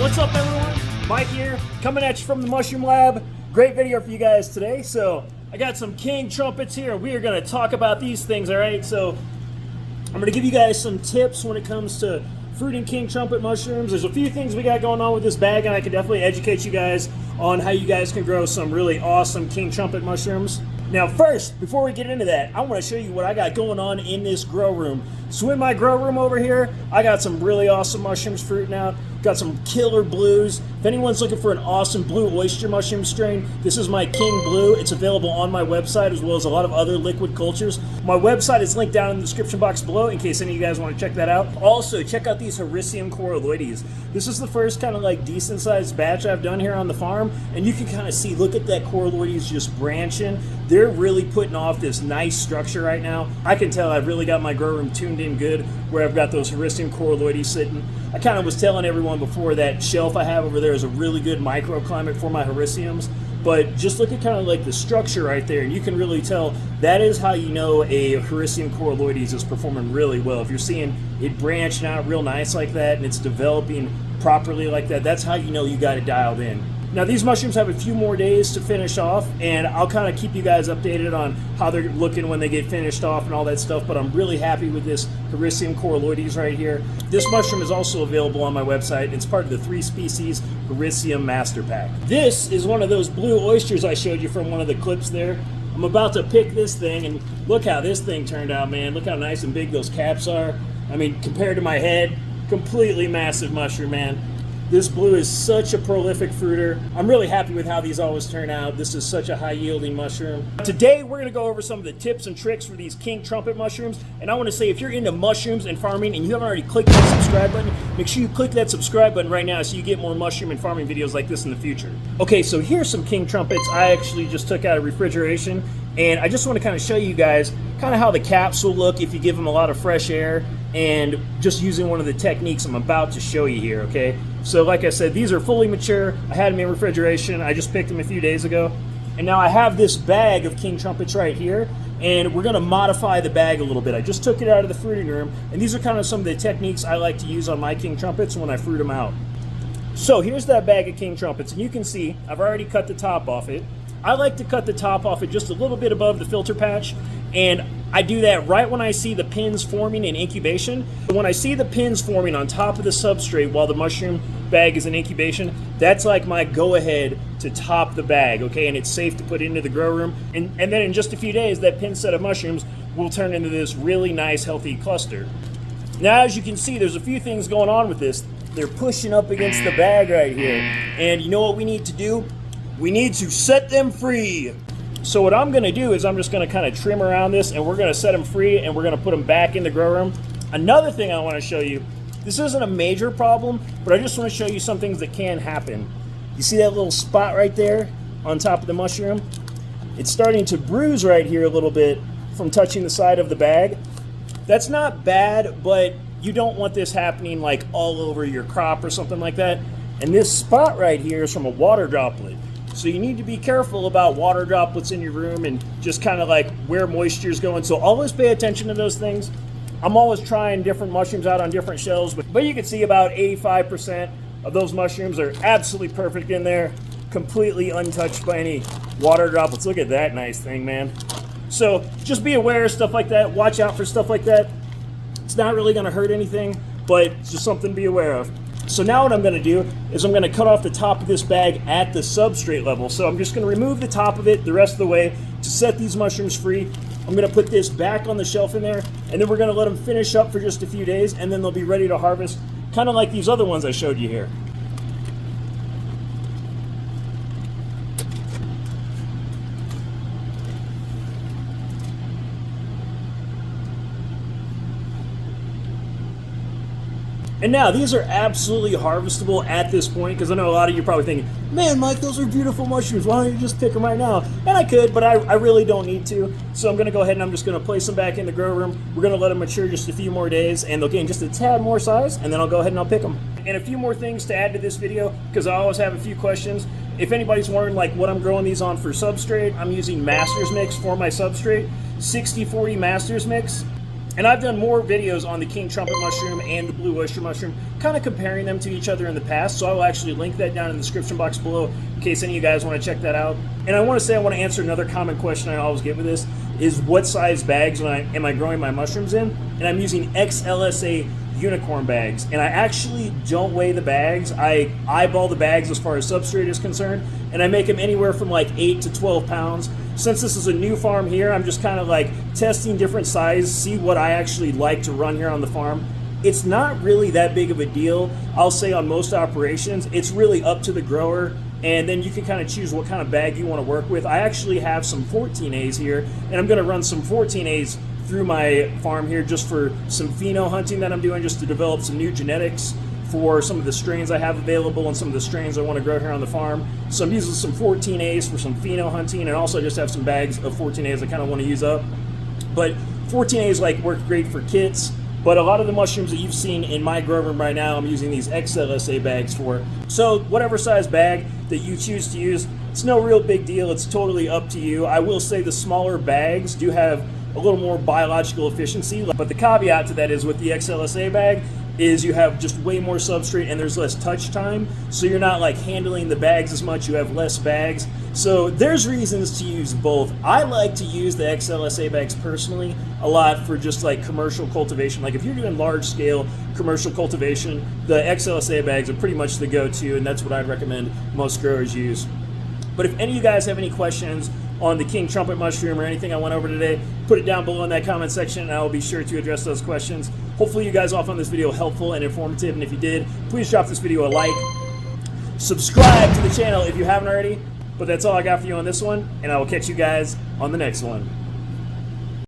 What's up, everyone? Mike here, coming at you from the Mushroom Lab. Great video for you guys today. So I got some king trumpets here. We are going to talk about these things, all right? So I'm going to give you guys some tips when it comes to fruiting king trumpet mushrooms. There's a few things we got going on with this bag, and I can definitely educate you guys on how you guys can grow some really awesome king trumpet mushrooms. Now first, before we get into that, I want to show you what I got going on in this grow room. So in my grow room over here, I got some really awesome mushrooms fruiting out. Got some killer blues. If anyone's looking for an awesome blue oyster mushroom strain, this is my King Blue. It's available on my website as well as a lot of other liquid cultures. My website is linked down in the description box below in case any of you guys want to check that out. Also, check out these Hericium coralloides. This is the first kind of like decent sized batch I've done here on the farm, and you can kind of see, look at that coralloides just branching. They're really putting off this nice structure right now. I can tell I've really got my grow room tuned in good where I've got those Hericium coralloides sitting. I kind of was telling everyone before that shelf I have over there is a really good microclimate for my Hericiums, but just look at kind of like the structure right there, and you can really tell that is how you know a Hericium coralloides is performing really well. If you're seeing it branching out real nice like that and it's developing properly like that, that's how you know you got it dialed in. Now these mushrooms have a few more days to finish off, and I'll kind of keep you guys updated on how they're looking when they get finished off and all that stuff, but I'm really happy with this Hericium coralloides right here. This mushroom is also available on my website. It's part of the 3 species Hericium Master Pack. This is one of those blue oysters I showed you from one of the clips there. I'm about to pick this thing, and look how this thing turned out, man. Look how nice and big those caps are. I mean, compared to my head, completely massive mushroom, man. This blue is such a prolific fruiter. I'm really happy with how these always turn out. This is such a high yielding mushroom. Today, we're gonna go over some of the tips and tricks for these king trumpet mushrooms. And I wanna say, if you're into mushrooms and farming and you haven't already clicked that subscribe button, make sure you click that subscribe button right now so you get more mushroom and farming videos like this in the future. Okay, so here's some king trumpets I actually just took out of refrigeration. And I just wanna kind of show you guys kind of how the caps will look if you give them a lot of fresh air, and just using one of the techniques I'm about to show you here, okay? So like I said, these are fully mature. I had them in refrigeration. I just picked them a few days ago. And now I have this bag of king trumpets right here, and we're gonna modify the bag a little bit. I just took it out of the fruiting room, and these are kind of some of the techniques I like to use on my king trumpets when I fruit them out. So here's that bag of king trumpets, and you can see I've already cut the top off it. I like to cut the top off it just a little bit above the filter patch, and I do that right when I see the pins forming in incubation. When I see the pins forming on top of the substrate while the mushroom bag is in incubation, that's like my go-ahead to top the bag, okay? And it's safe to put into the grow room. And then in just a few days, that pin set of mushrooms will turn into this really nice, healthy cluster. Now, as you can see, there's a few things going on with this. They're pushing up against the bag right here. And you know what we need to do? We need to set them free. So what I'm gonna do is I'm just gonna kind of trim around this, and we're gonna set them free, and we're gonna put them back in the grow room. Another thing I wanna show you, this isn't a major problem, but I just wanna show you some things that can happen. You see that little spot right there on top of the mushroom? It's starting to bruise right here a little bit from touching the side of the bag. That's not bad, but you don't want this happening like all over your crop or something like that. And this spot right here is from a water droplet. So you need to be careful about water droplets in your room and just kind of like where moisture is going. So always pay attention to those things. I'm always trying different mushrooms out on different shelves, but you can see about 85% of those mushrooms are absolutely perfect in there, completely untouched by any water droplets. Look at that nice thing, man. So just be aware of stuff like that. Watch out for stuff like that. It's not really gonna hurt anything, but it's just something to be aware of. So now what I'm gonna do is I'm gonna cut off the top of this bag at the substrate level. So I'm just gonna remove the top of it the rest of the way to set these mushrooms free. I'm gonna put this back on the shelf in there, and then we're gonna let them finish up for just a few days, and then they'll be ready to harvest, kind of like these other ones I showed you here. And now, these are absolutely harvestable at this point, because I know a lot of you are probably thinking, man, Mike, those are beautiful mushrooms. Why don't you just pick them right now? And I could, but I really don't need to. So I'm going to go ahead and I'm just going to place them back in the grow room. We're going to let them mature just a few more days, and they'll gain just a tad more size, and then I'll go ahead and I'll pick them. And a few more things to add to this video, because I always have a few questions. If anybody's wondering like what I'm growing these on for substrate, I'm using Master's Mix for my substrate, 60-40 Master's Mix. And I've done more videos on the king trumpet mushroom and the blue oyster mushroom, kind of comparing them to each other in the past. So I will actually link that down in the description box below in case any of you guys want to check that out. And I want to say, I want to answer another common question I always get with this, is what size bags am I growing my mushrooms in? And I'm using XLSA unicorn bags, and I actually don't weigh the bags. I eyeball the bags as far as substrate is concerned, and I make them anywhere from like 8 to 12 pounds. Since this is a new farm here, I'm just kind of like testing different sizes, see what I actually like to run here on the farm. It's not really that big of a deal, I'll say, on most operations. It's really up to the grower, and then you can kind of choose what kind of bag you want to work with. I actually have some 14As here, and I'm going to run some 14As through my farm here just for some pheno hunting that I'm doing, just to develop some new genetics for some of the strains I have available and some of the strains I want to grow here on the farm. So I'm using some 14As for some pheno hunting, and also just have some bags of 14As I kind of want to use up. But 14As like work great for kits, but a lot of the mushrooms that you've seen in my grow room right now, I'm using these XLSA bags for. So whatever size bag that you choose to use, it's no real big deal. It's totally up to you. I will say the smaller bags do have a little more biological efficiency, but the caveat to that is with the XLSA bag is you have just way more substrate and there's less touch time, so you're not like handling the bags as much, you have less bags. So there's reasons to use both. I like to use the XLSA bags personally a lot for just like commercial cultivation. Like if you're doing large scale commercial cultivation, the XLSA bags are pretty much the go-to, and that's what I'd recommend most growers use. But if any of you guys have any questions on the king trumpet mushroom or anything I went over today, put it down below in that comment section and I will be sure to address those questions. Hopefully you guys all found this video helpful and informative, and if you did, please drop this video a like. Subscribe to the channel if you haven't already. But that's all I got for you on this one, and I will catch you guys on the next one.